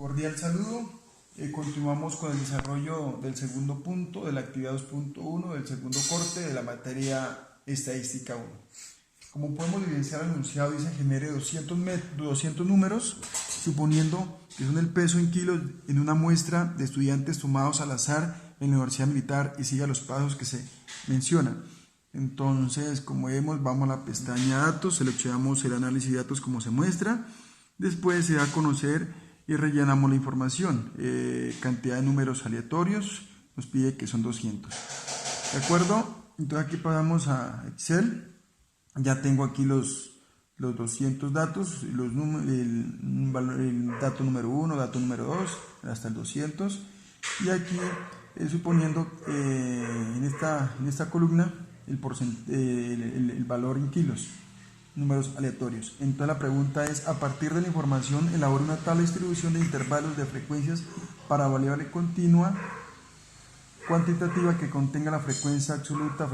Cordial saludo. Continuamos con el desarrollo del segundo punto de la actividad 2.1 del segundo corte de la materia estadística 1. Como podemos evidenciar, el enunciado dice genere 200 números, suponiendo que son el peso en kilos en una muestra de estudiantes tomados al azar en la Universidad Militar y siga los pasos que se mencionan. Entonces, como vemos, vamos a la pestaña datos, seleccionamos el análisis de datos como se muestra, después se da a conocer y rellenamos la información, cantidad de números aleatorios, nos pide que son 200. ¿De acuerdo? Entonces aquí pasamos a Excel, ya tengo aquí los 200 datos, el dato número 1, dato número 2, hasta el 200, y aquí suponiendo en esta columna el valor en kilos, números aleatorios. Entonces la pregunta es: a partir de la información elabora una tabla de distribución de intervalos de frecuencias para variable continua cuantitativa que contenga la frecuencia absoluta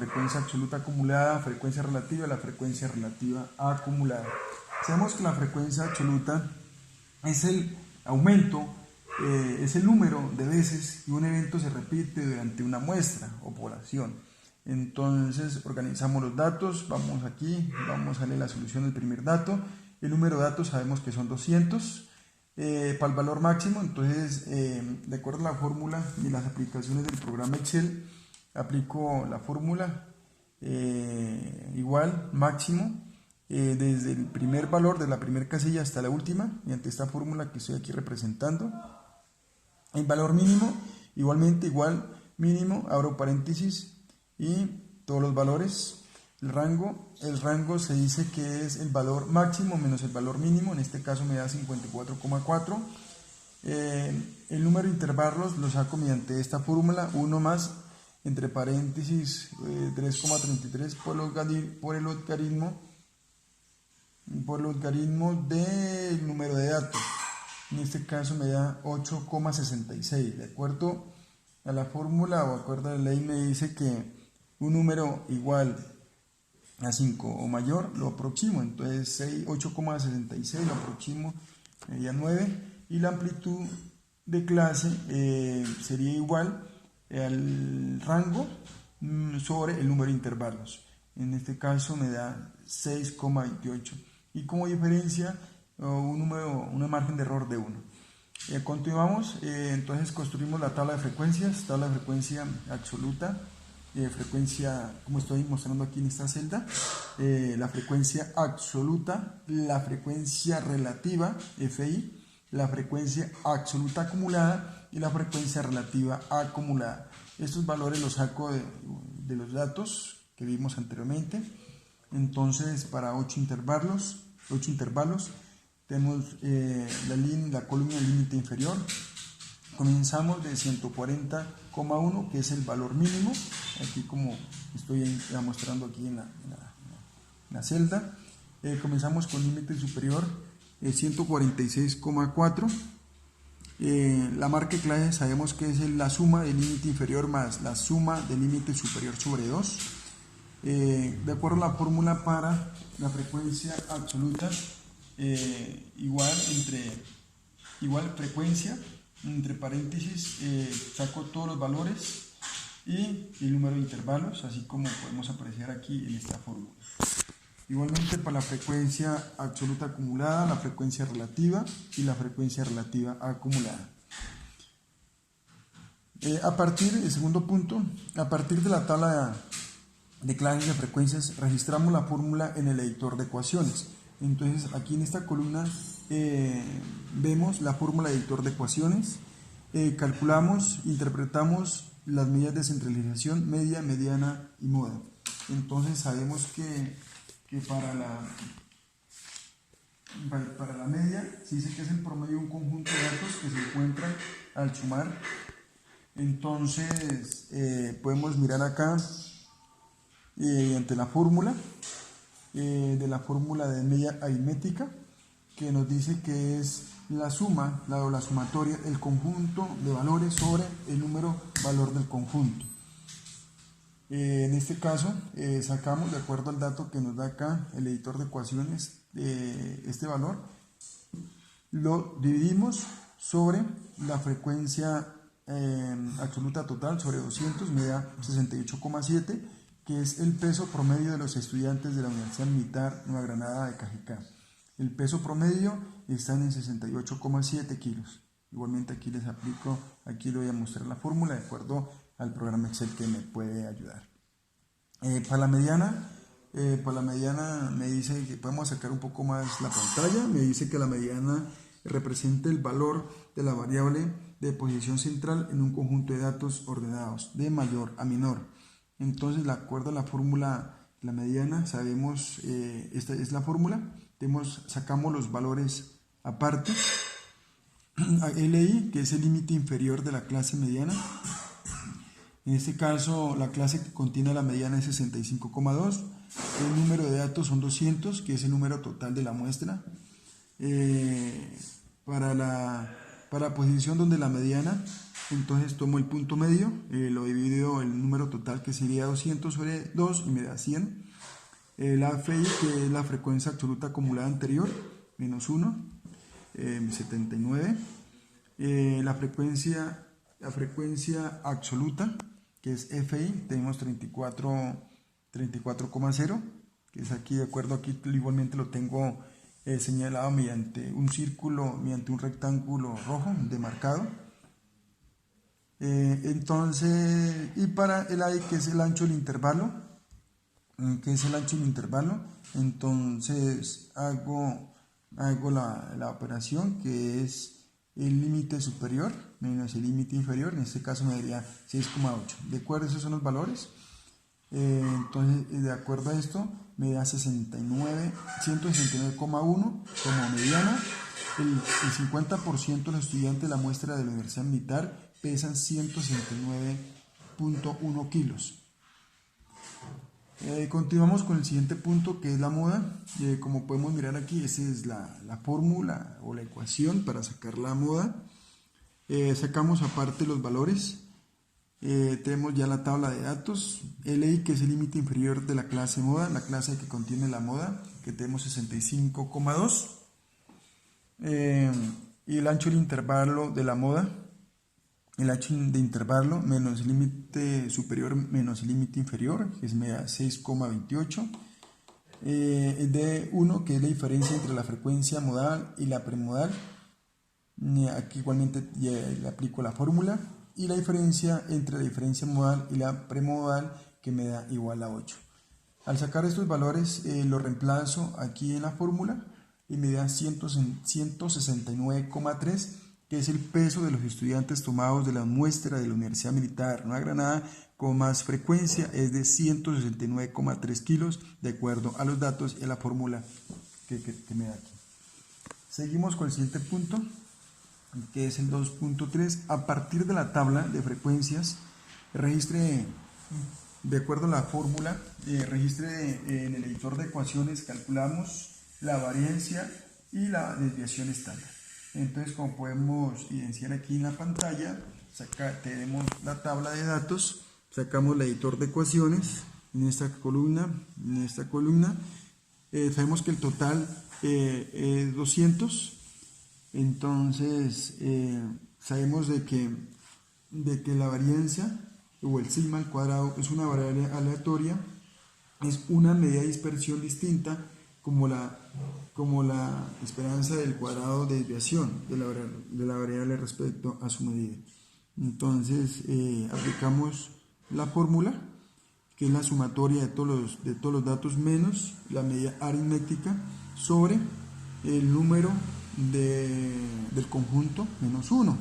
acumulada, frecuencia relativa y la frecuencia relativa acumulada. Sabemos que la frecuencia absoluta es el aumento, es el número de veces que un evento se repite durante una muestra o población. Entonces organizamos los datos, vamos aquí, vamos a leer la solución del primer dato. El número de datos sabemos que son 200. Para el valor máximo, entonces de acuerdo a la fórmula y las aplicaciones del programa Excel, aplico la fórmula igual máximo desde el primer valor de la primera casilla hasta la última, mediante esta fórmula que estoy aquí representando. El valor mínimo igualmente igual mínimo, abro paréntesis, y todos los valores. El rango se dice que es el valor máximo menos el valor mínimo, en este caso me da 54,4. El número de intervalos lo saco mediante esta fórmula, 1 más, entre paréntesis, 3,33 por el logaritmo del número de datos. En este caso me da 8,66. De acuerdo a la fórmula o de acuerdo a la ley, me dice que un número igual a 5 o mayor lo aproximo, entonces 8,66 lo aproximo, media 9, y la amplitud de clase sería igual al rango sobre el número de intervalos. En este caso me da 6,28, y como diferencia una margen de error de 1. Continuamos, entonces construimos la tabla de frecuencias, tabla de frecuencia absoluta, frecuencia, como estoy mostrando aquí en esta celda, la frecuencia absoluta, la frecuencia relativa, FI, la frecuencia absoluta acumulada y la frecuencia relativa acumulada. Estos valores los saco de los datos que vimos anteriormente. Entonces, para 8 intervalos tenemos la columna límite inferior. Comenzamos de 140,1, que es el valor mínimo, aquí como estoy mostrando aquí en la celda. Comenzamos con límite superior 146,4. La marca de clase sabemos que es la suma del límite inferior más la suma del límite superior sobre 2. De acuerdo a la fórmula para la frecuencia absoluta, igual frecuencia, entre paréntesis, saco todos los valores y el número de intervalos, así como podemos apreciar aquí en esta fórmula. Igualmente para la frecuencia absoluta acumulada, la frecuencia relativa y la frecuencia relativa acumulada. El segundo punto, a partir de la tabla de clases de frecuencias, registramos la fórmula en el editor de ecuaciones. Entonces aquí en esta columna vemos la fórmula de editor de ecuaciones, calculamos, interpretamos las medidas de centralización, media, mediana y moda. Entonces sabemos que para la media se dice que es el promedio de un conjunto de datos que se encuentran al sumar. Entonces podemos mirar acá ante la fórmula de media aritmética, que nos dice que es la suma, la sumatoria, el conjunto de valores sobre el valor del conjunto. En este caso sacamos, de acuerdo al dato que nos da acá el editor de ecuaciones, este valor, lo dividimos sobre la frecuencia absoluta total sobre 200 me da 68,7, que es el peso promedio de los estudiantes de la Universidad Militar Nueva Granada de Cajicá. El peso promedio está en 68,7 kilos. Igualmente aquí les aplico, aquí le voy a mostrar la fórmula de acuerdo al programa Excel que me puede ayudar. Para la mediana me dice que podemos sacar un poco más la pantalla. Me dice que la mediana representa el valor de la variable de posición central en un conjunto de datos ordenados de mayor a menor. Entonces, de acuerdo a la fórmula, la mediana, sabemos, esta es la fórmula, sacamos los valores aparte. LI, que es el límite inferior de la clase mediana. En este caso, la clase que contiene la mediana es 65,2. El número de datos son 200, que es el número total de la muestra. Para la posición donde la mediana, entonces tomo el punto medio, lo divido el número total, que sería 200 sobre 2 y me da 100. La FI, que es la frecuencia absoluta acumulada anterior, menos 1, 79. La frecuencia absoluta, que es FI, tenemos 34,0, que es aquí, de acuerdo, aquí igualmente lo tengo señalado mediante un círculo, mediante un rectángulo rojo demarcado. Entonces, y para el AI, que es el ancho del intervalo, entonces hago la operación, que es el límite superior menos el límite inferior. En este caso me daría 6,8. De acuerdo, esos son los valores. Entonces, de acuerdo a esto, me da 169,1 como mediana. El 50% de los estudiantes de la muestra de la Universidad Militar pesan 169,1 kilos. Continuamos con el siguiente punto, que es la moda. Como podemos mirar aquí, esa es la fórmula o la ecuación para sacar la moda. Sacamos aparte los valores. Tenemos ya la tabla de datos. LI, que es el límite inferior de la clase moda, la clase que contiene la moda, que tenemos 65,2. Y el ancho del intervalo de la moda, el ancho de intervalo menos el límite superior menos el límite inferior, que me da 6,28. El D1, que es la diferencia entre la frecuencia modal y la premodal. Aquí igualmente le aplico la fórmula. Y la diferencia entre la diferencia modal y la premodal, que me da igual a 8. Al sacar estos valores, los reemplazo aquí en la fórmula y me da 169,3, que es el peso de los estudiantes tomados de la muestra de la Universidad Militar Nueva Granada con más frecuencia, es de 169,3 kilos, de acuerdo a los datos y a la fórmula que me da aquí. Seguimos con el siguiente punto, que es el 2.3. A partir de la tabla de frecuencias, registre, de acuerdo a la fórmula, registre en el editor de ecuaciones, calculamos la variancia y la desviación estándar. Entonces, como podemos evidenciar aquí en la pantalla, tenemos la tabla de datos, sacamos el editor de ecuaciones en esta columna, sabemos que el total es 200. Entonces, sabemos de que la varianza o el sigma al cuadrado es una variable aleatoria, es una medida de dispersión distinta como la esperanza del cuadrado de desviación de la variable respecto a su medida. Entonces, aplicamos la fórmula, que es la sumatoria de todos los datos menos la medida aritmética sobre el número del conjunto menos 1.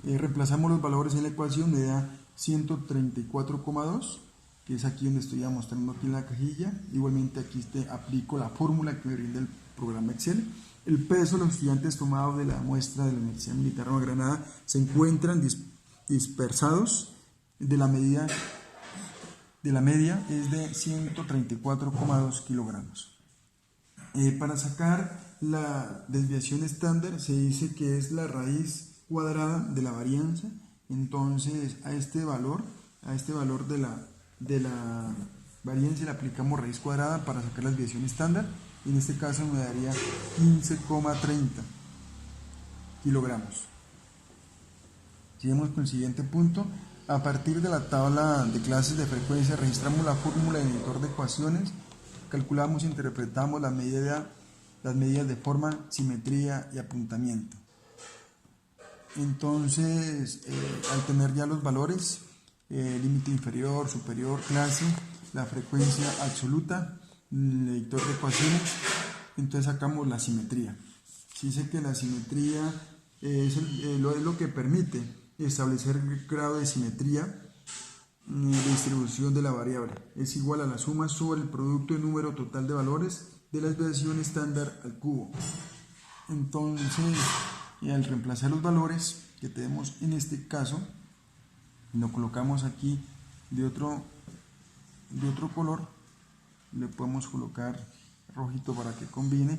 Reemplazamos los valores en la ecuación, me da 134,2, que es aquí donde estoy mostrando aquí en la cajilla. Igualmente aquí aplico la fórmula que me brinda el programa Excel. El peso de los estudiantes tomados de la muestra de la Universidad Militar Nueva Granada se encuentran dispersados de la media es de 134,2 kilogramos. Para sacar la desviación estándar se dice que es la raíz cuadrada de la varianza. Entonces a este valor de la varianza le aplicamos raíz cuadrada para sacar la desviación estándar, y en este caso me daría 15,30 kilogramos. Seguimos con el siguiente punto. A partir de la tabla de clases de frecuencia registramos la fórmula del editor de ecuaciones, calculamos e interpretamos las medidas de forma, simetría y apuntamiento. Entonces, al tener ya los valores, límite inferior, superior, clase, la frecuencia absoluta, el editor de ecuaciones, entonces sacamos la simetría. Se dice que la simetría es lo que permite establecer el grado de simetría de distribución de la variable. Es igual a la suma sobre el producto de número total de valores de la desviación estándar al cubo. Entonces, al reemplazar los valores que tenemos en este caso, lo colocamos aquí de otro color, le podemos colocar rojito para que combine.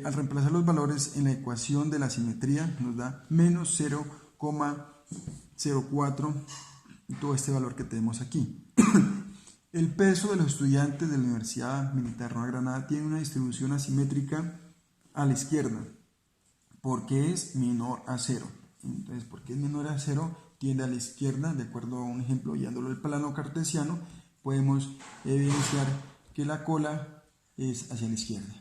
Al reemplazar los valores en la ecuación de la simetría nos da menos 0,04, todo este valor que tenemos aquí. El peso de los estudiantes de la Universidad Militar Nueva Granada tiene una distribución asimétrica a la izquierda, porque es menor a 0. Entonces, porque es menor a 0, tiende a la izquierda, de acuerdo a un ejemplo, guiándolo el plano cartesiano, podemos evidenciar que la cola es hacia la izquierda.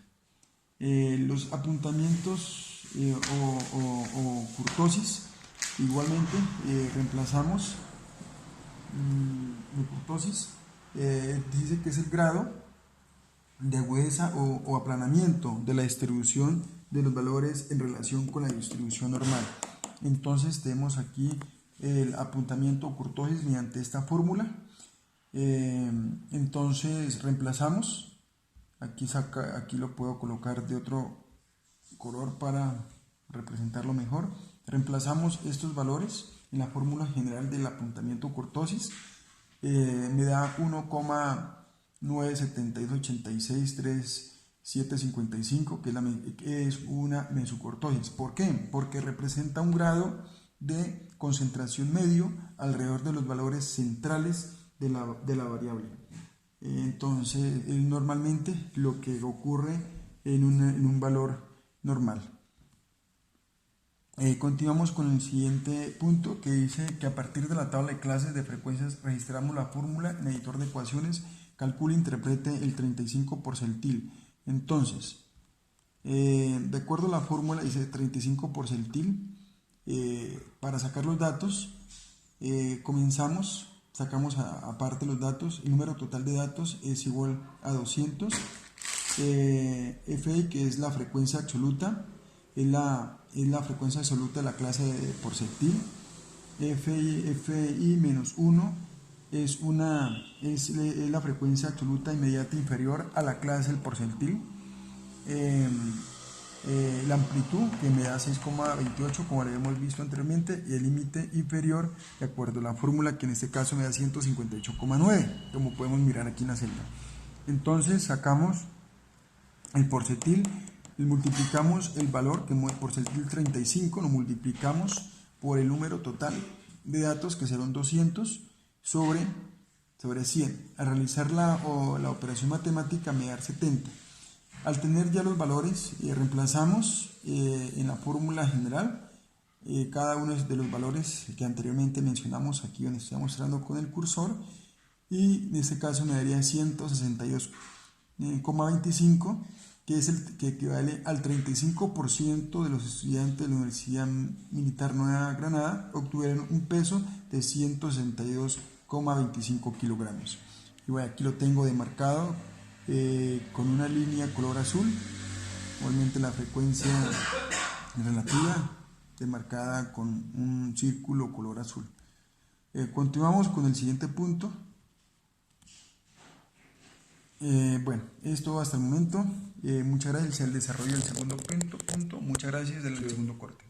Los apuntamientos o kurtosis, igualmente reemplazamos el kurtosis, dice que es el grado de agudeza o aplanamiento de la distribución de los valores en relación con la distribución normal. Entonces tenemos aquí el apuntamiento o kurtosis mediante esta fórmula. Entonces reemplazamos. Aquí lo puedo colocar de otro color para representarlo mejor. Reemplazamos estos valores en la fórmula general del apuntamiento kurtosis. Me da 1,972863755, que es una mesokurtosis. ¿Por qué? Porque representa un grado de concentración medio alrededor de los valores centrales de la variable. Entonces, es normalmente lo que ocurre en un valor normal. Continuamos con el siguiente punto, que dice que a partir de la tabla de clases de frecuencias registramos la fórmula en el editor de ecuaciones, calcule e interprete el 35 porcentil. Entonces, de acuerdo a la fórmula, dice 35 porcentil. Para sacar los datos, sacamos aparte los datos. El número total de datos es igual a 200. Fi, que es la frecuencia absoluta, es la frecuencia absoluta de la clase de porcentil. Fi menos 1 es la frecuencia absoluta inmediata inferior a la clase del porcentil. La amplitud, que me da 6,28, como lo hemos visto anteriormente, y el límite inferior, de acuerdo a la fórmula, que en este caso me da 158,9, como podemos mirar aquí en la celda. Entonces sacamos el porcentil, multiplicamos el valor, que es porcentil 35, lo multiplicamos por el número total de datos, que serán 200, sobre 100. Al realizar la operación matemática me da 70. Al tener ya los valores, reemplazamos en la fórmula general cada uno de los valores que anteriormente mencionamos, aquí donde estoy mostrando con el cursor, y en este caso me daría 162,25, que es el que equivale al 35% de los estudiantes de la Universidad Militar Nueva Granada obtuvieron un peso de 162,25 kilogramos. Y bueno, aquí lo tengo demarcado con una línea color azul, igualmente la frecuencia relativa demarcada con un círculo color azul. Continuamos con el siguiente punto. Bueno, esto hasta el momento. Muchas gracias al desarrollo del segundo punto. Muchas gracias del segundo corte.